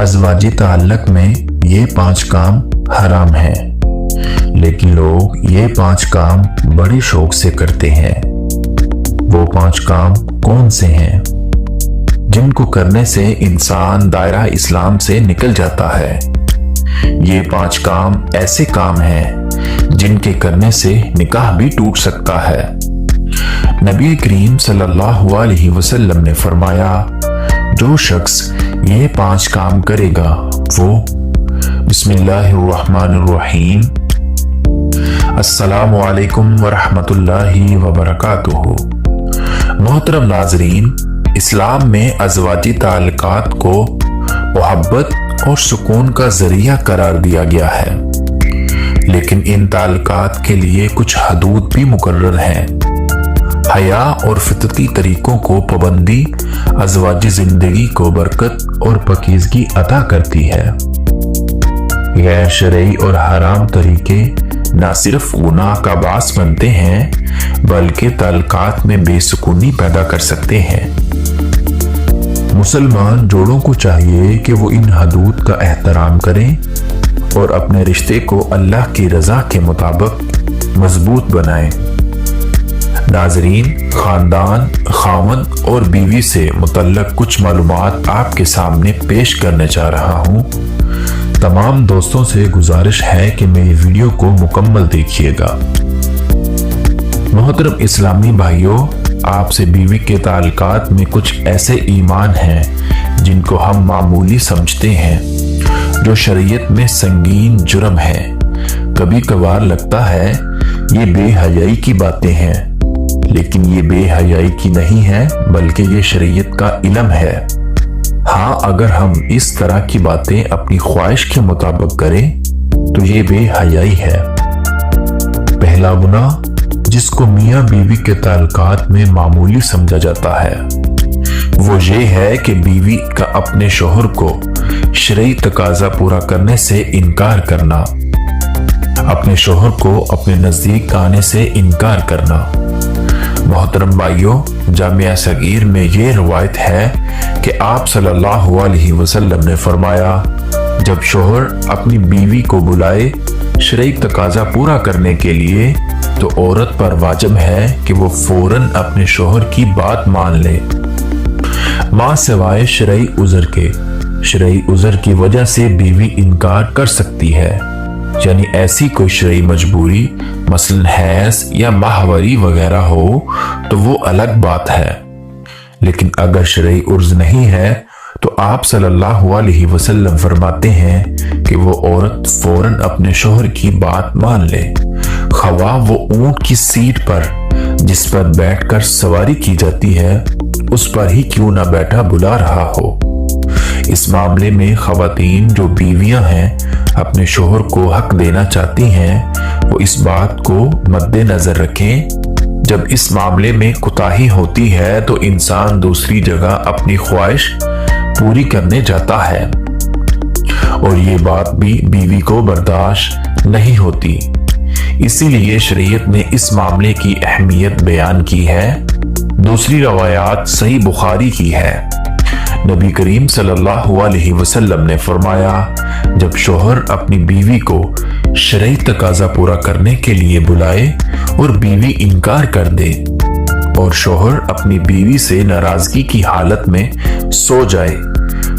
ازواجی تعلق میں یہ 5 کام حرام ہیں، لیکن لوگ یہ 5 کام بڑے شوق سے کرتے ہیں۔ وہ 5 کام کون سے ہیں جن کو کرنے سے انسان دائرہ اسلام سے نکل جاتا ہے؟ یہ 5 کام ایسے کام ہیں جن کے کرنے سے نکاح بھی ٹوٹ سکتا ہے۔ نبی کریم صلی اللہ علیہ وسلم نے فرمایا، جو شخص یہ 5 کام کرے گا وہ بسم اللہ الرحمن الرحیم، السلام علیکم ورحمۃ اللہ وبرکاتہ۔ محترم ناظرین، اسلام میں ازواجی تعلقات کو محبت اور سکون کا ذریعہ قرار دیا گیا ہے، لیکن ان تعلقات کے لیے کچھ حدود بھی مقرر ہیں۔ حیا اور فطرتی طریقوں کو پابندی ازواجی زندگی کو برکت اور پاکیزگی عطا کرتی ہے۔ غیر شرعی اور حرام طریقے نہ صرف گناہ کا باعث بنتے ہیں بلکہ تعلقات میں بے سکونی پیدا کر سکتے ہیں۔ مسلمان جوڑوں کو چاہیے کہ وہ ان حدود کا احترام کریں اور اپنے رشتے کو اللہ کی رضا کے مطابق مضبوط بنائیں۔ ناظرین، خاندان، خاوند اور بیوی سے متعلق کچھ معلومات آپ کے سامنے پیش کرنے چاہ رہا ہوں۔ تمام دوستوں سے گزارش ہے کہ میری ویڈیو کو مکمل دیکھیے گا۔ محترم اسلامی بھائیوں، آپ سے بیوی کے تعلقات میں کچھ ایسے ایمان ہیں جن کو ہم معمولی سمجھتے ہیں، جو شریعت میں سنگین جرم ہے۔ کبھی کبھار لگتا ہے یہ بے حیائی کی باتیں ہیں، لیکن یہ بے حیائی کی نہیں ہے بلکہ یہ شریعت کا علم ہے۔ ہاں، اگر ہم اس طرح کی باتیں اپنی خواہش کے مطابق کریں تو یہ بے حیائی ہے۔ پہلا گناہ جس کو میاں بیوی کے تعلقات میں معمولی سمجھا جاتا ہے وہ یہ ہے کہ بیوی کا اپنے شوہر کو شرعی تقاضا پورا کرنے سے انکار کرنا، اپنے شوہر کو اپنے نزدیک آنے سے انکار کرنا۔ محترم بھائیوں، جامعہ صغیر میں یہ روایت ہے کہ آپ صلی اللہ علیہ وسلم نے فرمایا، جب شوہر اپنی بیوی کو بلائے شرعی تقاضا پورا کرنے کے لیے تو عورت پر واجب ہے کہ وہ فوراً اپنے شوہر کی بات مان لے، ماں سوائے شرعی عذر کے۔ شرعی عذر کی وجہ سے بیوی انکار کر سکتی ہے، یعنی ایسی کوئی شرعی مجبوری مثلا حیض یا ماہواری وغیرہ ہو تو وہ الگ بات ہے، لیکن اگر شرعی عرض نہیں ہے تو آپ صلی اللہ علیہ وسلم فرماتے ہیں کہ وہ عورت فوراً اپنے شوہر کی بات مان لے، خواہ وہ اونٹ کی سیٹ پر جس پر بیٹھ کر سواری کی جاتی ہے اس پر ہی کیوں نہ بیٹھا بلا رہا ہو۔ اس معاملے میں خواتین جو بیویاں ہیں اپنے شوہر کو حق دینا چاہتی ہیں، وہ اس بات کو مد نظر رکھیں، جب اس معاملے میں کوتاہی ہوتی ہے تو انسان دوسری جگہ اپنی خواہش پوری کرنے جاتا ہے، اور یہ بات بھی بیوی کو برداشت نہیں ہوتی۔ اسی لیے شریعت نے اس معاملے کی اہمیت بیان کی ہے۔ دوسری روایات صحیح بخاری کی ہے۔ نبی کریم صلی اللہ علیہ وسلم نے فرمایا، جب شوہر اپنی بیوی کو شرعی تقاضا پورا کرنے کے لیے بلائے اور بیوی انکار کر دے اور شوہر اپنی بیوی سے ناراضگی کی حالت میں سو جائے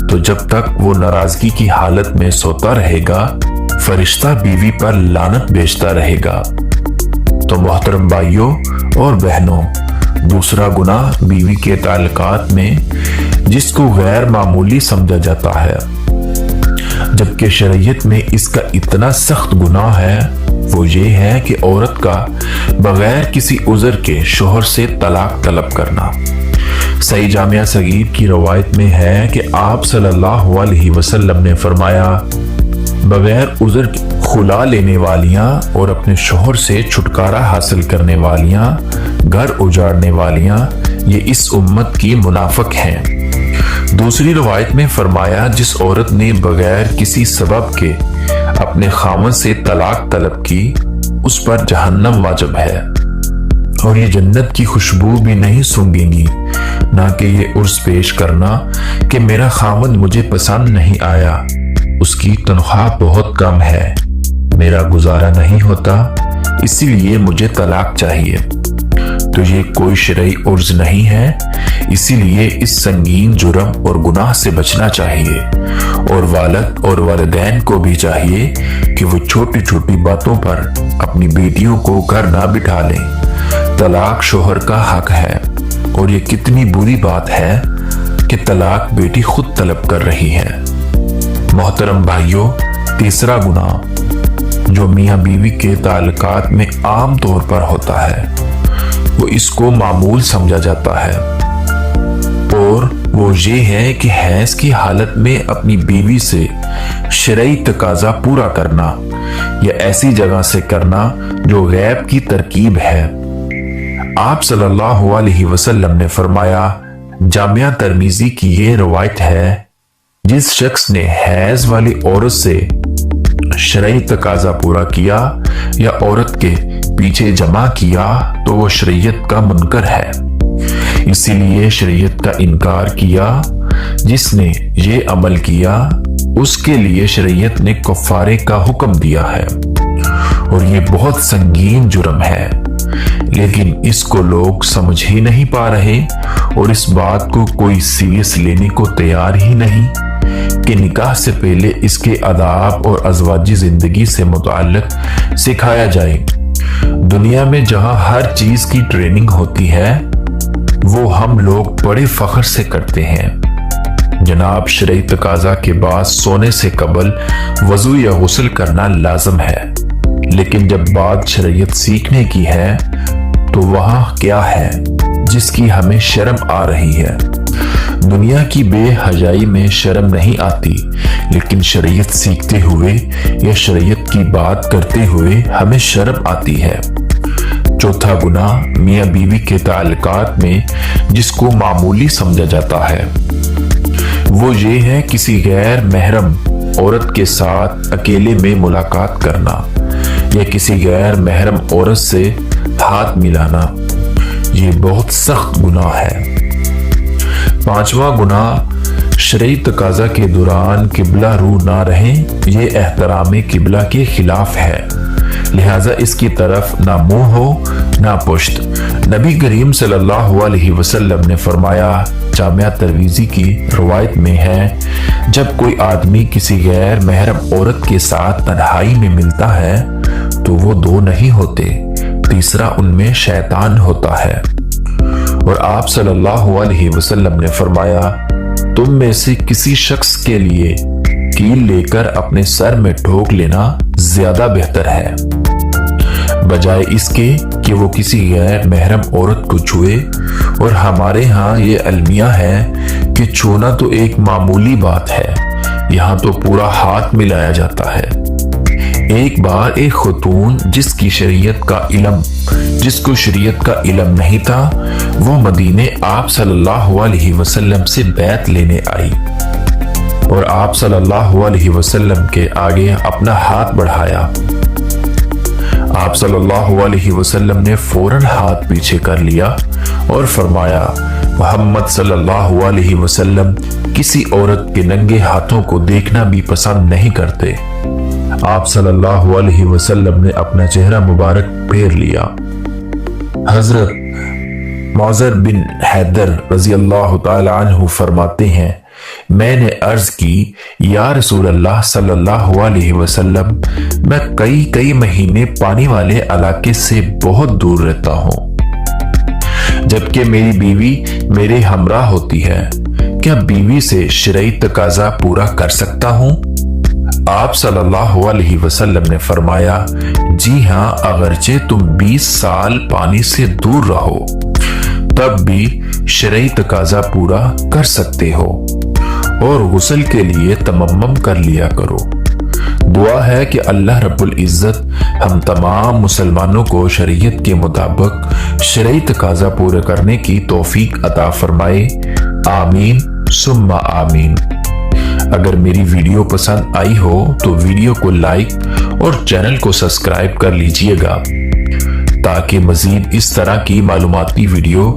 تو جب تک وہ ناراضگی کی حالت میں سوتا رہے گا فرشتہ بیوی پر لعنت بھیجتا رہے گا۔ تو محترم بھائیوں اور بہنوں، دوسرا گناہ بیوی کے تعلقات میں جس کو غیر معمولی سمجھا جاتا ہے جبکہ شریعت میں اس کا اتنا سخت گناہ ہے، وہ یہ ہے کہ عورت کا بغیر کسی عذر کے شوہر سے طلاق طلب کرنا۔ صحیح جامعہ صغیر کی روایت میں ہے کہ آپ صلی اللہ علیہ وسلم نے فرمایا، بغیر عذر خلا لینے والیاں اور اپنے شوہر سے چھٹکارا حاصل کرنے والیاں، گھر اجاڑنے والیاں، یہ اس امت کی منافق ہیں۔ دوسری روایت میں فرمایا، جس عورت نے بغیر کسی سبب کے اپنے خاوند سے طلاق طلب کی اس پر جہنم واجب ہے اور یہ جنت کی خوشبو بھی نہیں سونگیں گی نہ کہ یہ عرض پیش کرنا کہ میرا خاوند مجھے پسند نہیں آیا، اس کی تنخواہ بہت کم ہے، میرا گزارا نہیں ہوتا، اسی لیے مجھے طلاق چاہیے۔ تو یہ کوئی شرعی عرض نہیں ہے، اسی لیے اس سنگین جرم اور گناہ سے بچنا چاہیے، اور والد اور والدین کو بھی چاہیے کہ وہ چھوٹی چھوٹی باتوں پر اپنی بیٹیوں کو گھر نہ بٹھا لیں۔ طلاق شوہر کا حق ہے، اور یہ کتنی بری بات ہے کہ طلاق بیٹی خود طلب کر رہی ہے۔ محترم بھائیوں، تیسرا گناہ جو میاں بیوی کے تعلقات میں عام طور پر ہوتا ہے، وہ اس کو معمول سمجھا جاتا ہے، اور وہ یہ ہے کہ حیض کی حالت میں اپنی بیوی سے شرعی تقاضا پورا کرنا یا ایسی جگہ سے کرنا جو غیب کی ترکیب ہے۔ آپ صلی اللہ علیہ وسلم نے فرمایا، جامعہ ترمذی کی یہ روایت ہے، جس شخص نے حیض والی عورت سے شرعی تقاضا پورا کیا یا عورت کے پیچھے جمع کیا تو وہ شریعت کا منکر ہے، اسی لیے شریعت کا انکار کیا۔ جس نے یہ عمل کیا اس کے لیے شریعت نے کفارے کا حکم دیا ہے، اور یہ بہت سنگین جرم ہے، لیکن اس کو لوگ سمجھ ہی نہیں پا رہے، اور اس بات کو کوئی سیریس لینے کو تیار ہی نہیں کہ نکاح سے پہلے اس کے آداب اور ازواجی زندگی سے متعلق سکھایا جائے۔ دنیا میں جہاں ہر چیز کی ٹریننگ ہوتی ہے، وہ ہم لوگ بڑے فخر سے کرتے ہیں۔ جناب، شرعی تقاضا کے بعد سونے سے قبل وضو یا غسل کرنا لازم ہے، لیکن جب بات شریعت سیکھنے کی ہے تو وہاں کیا ہے جس کی ہمیں شرم آ رہی ہے؟ دنیا کی بے حیائی میں شرم نہیں آتی، لیکن شریعت سیکھتے ہوئے یا شریعت کی بات کرتے ہوئے ہمیں شرم آتی ہے۔ چوتھا گناہ میاں بیوی کے تعلقات میں جس کو معمولی سمجھا جاتا ہے، وہ یہ ہے کسی غیر محرم عورت کے ساتھ اکیلے میں ملاقات کرنا یا کسی غیر محرم عورت سے ہاتھ ملانا۔ یہ بہت سخت گناہ ہے۔ پانچواں گناہ شرعی تقاضا کے دوران قبلہ رو نہ رہیں، یہ احترام قبلہ کے خلاف ہے، لہٰذا اس کی طرف نہ منہ ہو نہ پشت۔ نبی کریم صلی اللہ علیہ وسلم نے فرمایا، جامعہ ترمذی کی روایت میں ہے، جب کوئی آدمی کسی غیر محرم عورت کے ساتھ تنہائی میں ملتا ہے تو وہ دو نہیں ہوتے، تیسرا ان میں شیطان ہوتا ہے۔ اور آپ صلی اللہ علیہ وسلم نے فرمایا، تم میں سے کسی شخص کے لیے کیل لے کر اپنے سر میں ٹھوک لینا زیادہ بہتر ہے، بجائے اس کے کہ وہ کسی غیر محرم عورت کو چھوئے۔ اور ہمارے ہاں یہ المیہ ہے کہ چھونا تو ایک معمولی بات ہے، یہاں تو پورا ہاتھ ملایا جاتا ہے۔ ایک بار ایک خاتون جس کو شریعت کا علم نہیں تھا، وہ مدینے آپ صلی اللہ علیہ وسلم سے بیعت لینے آئی، اور آپ صلی اللہ علیہ وسلم کے آگے اپنا ہاتھ بڑھایا۔ آپ صلی اللہ علیہ وسلم نے فوراً ہاتھ پیچھے کر لیا اور فرمایا، محمد صلی اللہ علیہ وسلم کسی عورت کے ننگے ہاتھوں کو دیکھنا بھی پسند نہیں کرتے۔ آپ صلی اللہ علیہ وسلم نے اپنا چہرہ مبارک پھیر لیا۔ حضرت معذر بن حیدر رضی اللہ تعالی عنہ فرماتے ہیں، میں نے عرض کی، یا رسول اللہ صلی اللہ علیہ وسلم، میں کئی مہینے پانی والے علاقے سے بہت دور رہتا ہوں، جبکہ میری بیوی میرے ہمراہ ہوتی ہے، کیا بیوی سے شرعی تقاضا پورا کر سکتا ہوں؟ آپ صلی اللہ علیہ وسلم نے فرمایا، جی ہاں، اگرچہ تم 20 سال پانی سے دور رہو تب بھی شرعی تقاضا پورا کر سکتے ہو، اور غسل کے لیے تیمم کر لیا کرو۔ دعا ہے کہ اللہ رب العزت ہم تمام مسلمانوں کو شریعت کے مطابق شرعی تقاضا پورا کرنے کی توفیق عطا فرمائے، آمین ثم آمین۔ اگر میری ویڈیو پسند آئی ہو تو ویڈیو کو لائک اور چینل کو سبسکرائب کر لیجئے گا، تاکہ مزید اس طرح کی معلوماتی ویڈیو